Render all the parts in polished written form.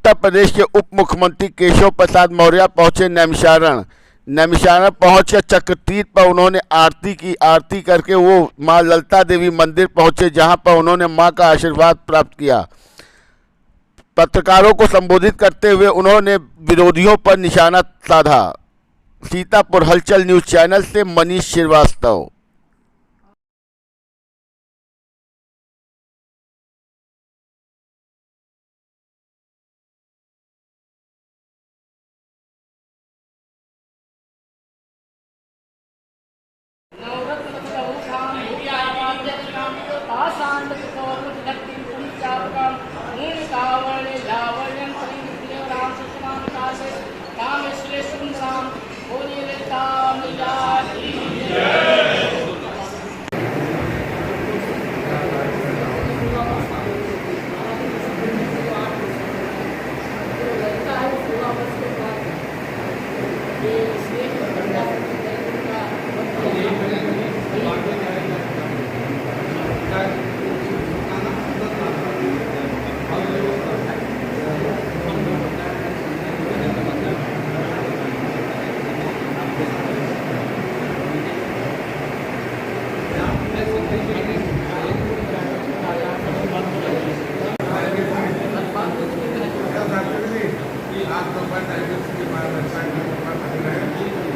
उत्तर प्रदेश के उप मुख्यमंत्री केशव प्रसाद मौर्य पहुंचे नैमिषारण पहुंचकर चक्रतीर्थ पर उन्होंने आरती की। आरती करके वो मां ललिता देवी मंदिर पहुंचे, जहां पर उन्होंने मां का आशीर्वाद प्राप्त किया। पत्रकारों को संबोधित करते हुए उन्होंने विरोधियों पर निशाना साधा। सीतापुर हलचल न्यूज चैनल से मनीष श्रीवास्तव।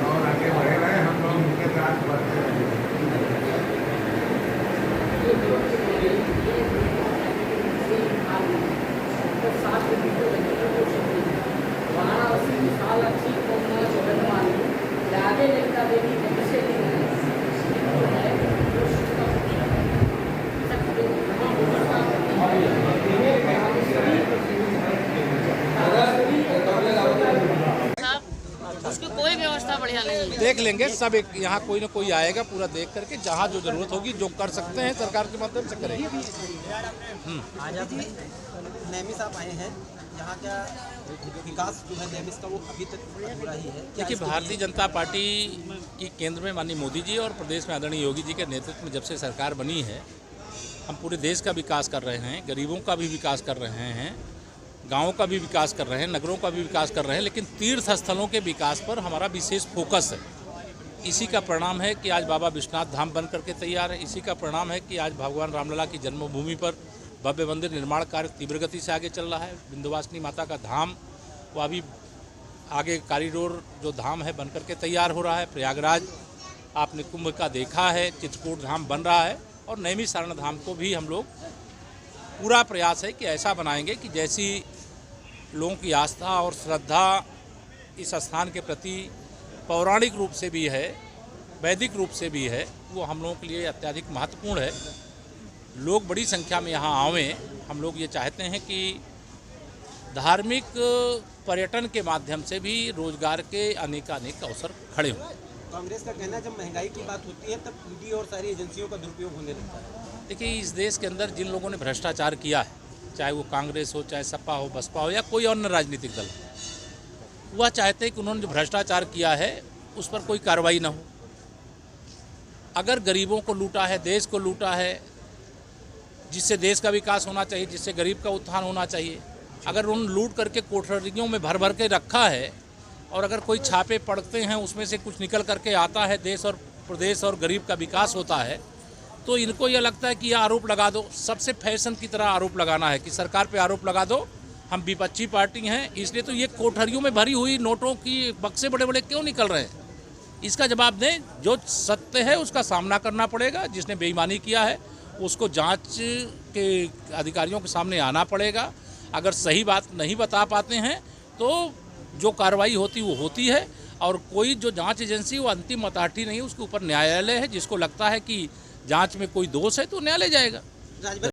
और आगे बढ़े रहे, हम लोग उनके साथ बढ़ते रहे। उसकी कोई व्यवस्था बढ़िया नहीं है। देख लेंगे सब, एक यहाँ कोई ना कोई आएगा पूरा देख करके, जहाँ जो जरूरत होगी, जो कर सकते हैं सरकार के माध्यम से करेंगे। आज आप नैमिष आप आए हैं, यहाँ क्या विकास जो है नैमिष का वो अभी तक अधूरा ही है। देखिए, भारतीय जनता पार्टी की केंद्र में माननीय मोदी जी और प्रदेश में आदरणीय योगी जी के नेतृत्व में जब से सरकार बनी है, हम पूरे देश का विकास कर रहे हैं, गरीबों का भी विकास कर रहे हैं, गाँवों का भी विकास कर रहे हैं, नगरों का भी विकास कर रहे हैं, लेकिन तीर्थ स्थलों के विकास पर हमारा विशेष फोकस है। इसी का परिणाम है कि आज बाबा विश्वनाथ धाम बन करके तैयार है। इसी का परिणाम है कि आज भगवान रामलला की जन्मभूमि पर भव्य मंदिर निर्माण कार्य तीव्र गति से आगे चल रहा है। विंध्यवासिनी माता का धाम वो अभी आगे कॉरिडोर जो धाम है बन करके तैयार हो रहा है। प्रयागराज आपने कुंभ का देखा है, चित्रकूट धाम बन रहा है, और नैमिषारण धाम को भी हम लोग पूरा प्रयास है कि ऐसा बनाएंगे कि जैसी लोगों की आस्था और श्रद्धा इस स्थान के प्रति पौराणिक रूप से भी है, वैदिक रूप से भी है, वो हम लोगों के लिए अत्यधिक महत्वपूर्ण है। लोग बड़ी संख्या में यहाँ आवें। हम लोग ये चाहते हैं कि धार्मिक पर्यटन के माध्यम से भी रोजगार के अनेकानेक अवसर खड़े हों। कांग्रेस का कहना है जब महंगाई की बात होती है तब ईडी और सारी एजेंसियों का दुरुपयोग होने लगता है। देखिए, इस देश के अंदर जिन लोगों ने भ्रष्टाचार किया है, चाहे वो कांग्रेस हो, चाहे सपा हो, बसपा हो, या कोई अन्य राजनीतिक दल, वह चाहते हैं कि उन्होंने जो भ्रष्टाचार किया है उस पर कोई कार्रवाई ना हो। अगर गरीबों को लूटा है, देश को लूटा है, जिससे देश का विकास होना चाहिए, जिससे गरीब का उत्थान होना चाहिए, अगर उन लूट करके कोठरियों में भर भर के रखा है, और अगर कोई छापे पड़ते हैं उसमें से कुछ निकल करके आता है, देश और प्रदेश और गरीब का विकास होता है, तो इनको यह लगता है कि यह आरोप लगा दो। सबसे फैशन की तरह आरोप लगाना है कि सरकार पे आरोप लगा दो, हम विपक्षी पार्टी हैं, इसलिए तो ये कोठरियों में भरी हुई नोटों की बक्से बड़े बड़े क्यों निकल रहे हैं। इसका जवाब दें। जो सत्य है उसका सामना करना पड़ेगा। जिसने बेईमानी किया है उसको जांच के अधिकारियों के सामने आना पड़ेगा। अगर सही बात नहीं बता पाते हैं तो जो कार्रवाई होती वो होती है, और कोई जो जांच एजेंसी वो अंतिम अथॉरिटी नहीं, उसके ऊपर न्यायालय है। जिसको लगता है कि जांच में कोई दोष है तो न्यायालय जाएगा।